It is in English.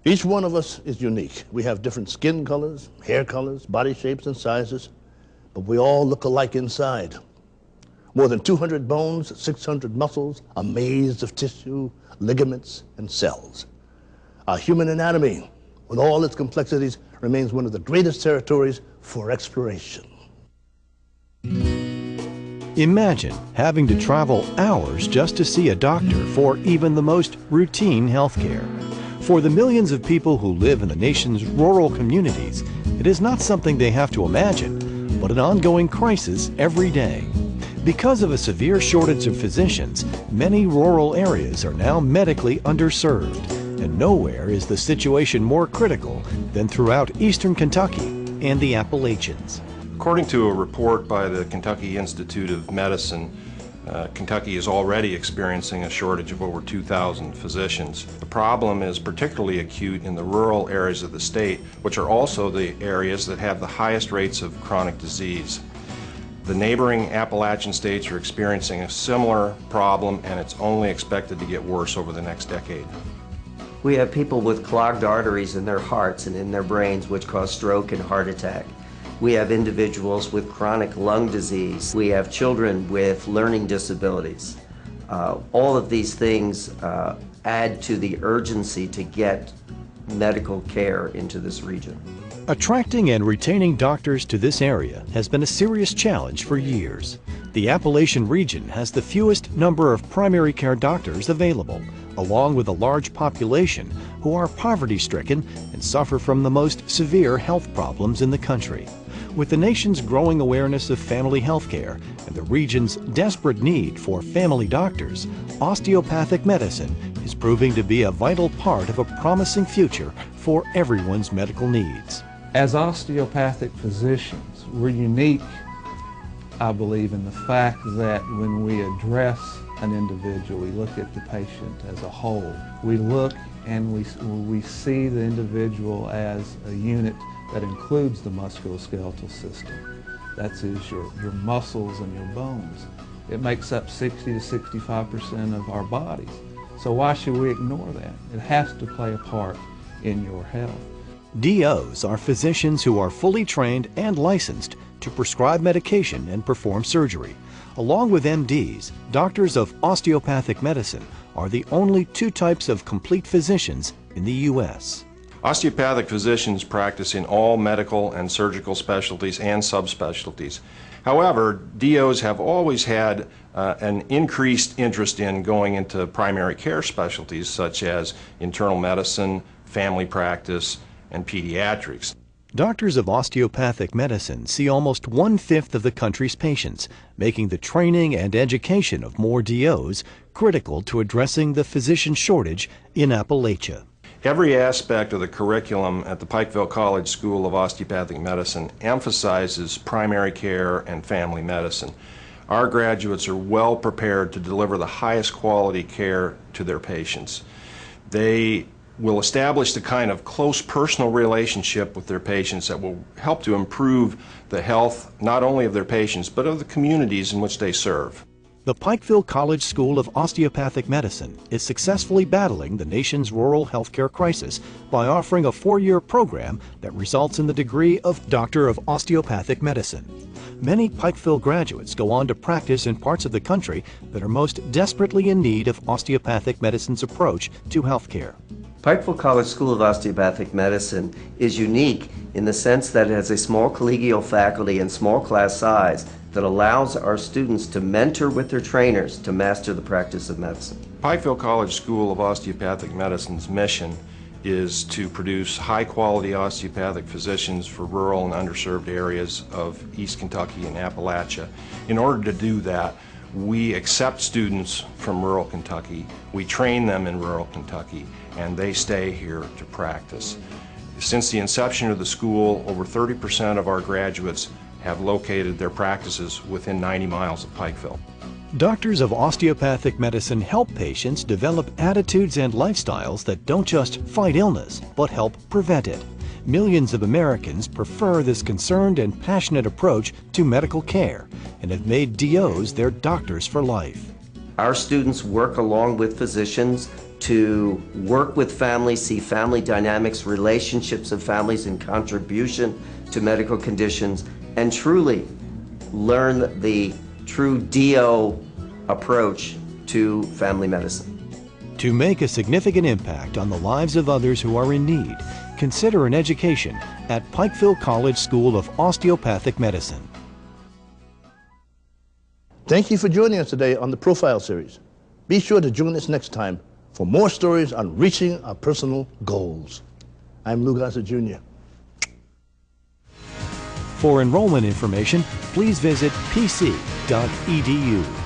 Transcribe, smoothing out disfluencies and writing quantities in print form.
Each one of us is unique. We have different skin colors, hair colors, body shapes and sizes, but we all look alike inside. More than 200 bones, 600 muscles, a maze of tissue, ligaments, and cells. Our human anatomy, with all its complexities, remains one of the greatest territories for exploration. Imagine having to travel hours just to see a doctor for even the most routine health care. For the millions of people who live in the nation's rural communities, it is not something they have to imagine, but an ongoing crisis every day. Because of a severe shortage of physicians, many rural areas are now medically underserved, and nowhere is the situation more critical than throughout eastern Kentucky and the Appalachians. According to a report by the Kentucky Institute of Medicine, Kentucky is already experiencing a shortage of over 2,000 physicians. The problem is particularly acute in the rural areas of the state, which are also the areas that have the highest rates of chronic disease. The neighboring Appalachian states are experiencing a similar problem, and it's only expected to get worse over the next decade. We have people with clogged arteries in their hearts and in their brains, which cause stroke and heart attack. We have individuals with chronic lung disease. We have children with learning disabilities. All of these things add to the urgency to get medical care into this region. Attracting and retaining doctors to this area has been a serious challenge for years. The Appalachian region has the fewest number of primary care doctors available, along with a large population who are poverty-stricken and suffer from the most severe health problems in the country. With the nation's growing awareness of family health care and the region's desperate need for family doctors, osteopathic medicine is proving to be a vital part of a promising future for everyone's medical needs. As osteopathic physicians, we're unique, I believe, in the fact that when we address an individual, we look at the patient as a whole. We look and we see the individual as a unit that includes the musculoskeletal system. That is your muscles and your bones. It makes up 60 to 65% of our bodies. So why should we ignore that? It has to play a part in your health. DOs are physicians who are fully trained and licensed to prescribe medication and perform surgery. Along with MDs, doctors of osteopathic medicine are the only two types of complete physicians in the U.S. Osteopathic physicians practice in all medical and surgical specialties and subspecialties. However, DOs have always had an increased interest in going into primary care specialties such as internal medicine, family practice, and pediatrics. Doctors of osteopathic medicine see almost 1/5 of the country's patients, making the training and education of more DOs critical to addressing the physician shortage in Appalachia. Every aspect of the curriculum at the Pikeville College School of Osteopathic Medicine emphasizes primary care and family medicine. Our graduates are well prepared to deliver the highest quality care to their patients. They will establish the kind of close personal relationship with their patients that will help to improve the health not only of their patients but of the communities in which they serve. The Pikeville College School of Osteopathic Medicine is successfully battling the nation's rural healthcare crisis by offering a 4-year program that results in the degree of Doctor of Osteopathic Medicine. Many Pikeville graduates go on to practice in parts of the country that are most desperately in need of osteopathic medicine's approach to healthcare. Pikeville College School of Osteopathic Medicine is unique in the sense that it has a small collegial faculty and small class size that allows our students to mentor with their trainers to master the practice of medicine. Pikeville College School of Osteopathic Medicine's mission is to produce high-quality osteopathic physicians for rural and underserved areas of East Kentucky and Appalachia. In order to do that, we accept students from rural Kentucky, we train them in rural Kentucky, and they stay here to practice. Since the inception of the school, over 30% of our graduates have located their practices within 90 miles of Pikeville. Doctors of osteopathic medicine help patients develop attitudes and lifestyles that don't just fight illness, but help prevent it. Millions of Americans prefer this concerned and passionate approach to medical care and have made DOs their doctors for life. Our students work along with physicians to work with families, see family dynamics, relationships of families and contribution to medical conditions, and truly learn the true DO approach to family medicine. To make a significant impact on the lives of others who are in need, consider an education at Pikeville College School of Osteopathic Medicine. Thank you for joining us today on the Profile Series. Be sure to join us next time for more stories on reaching our personal goals. I'm Lou Gossett Jr. For enrollment information, please visit pc.edu.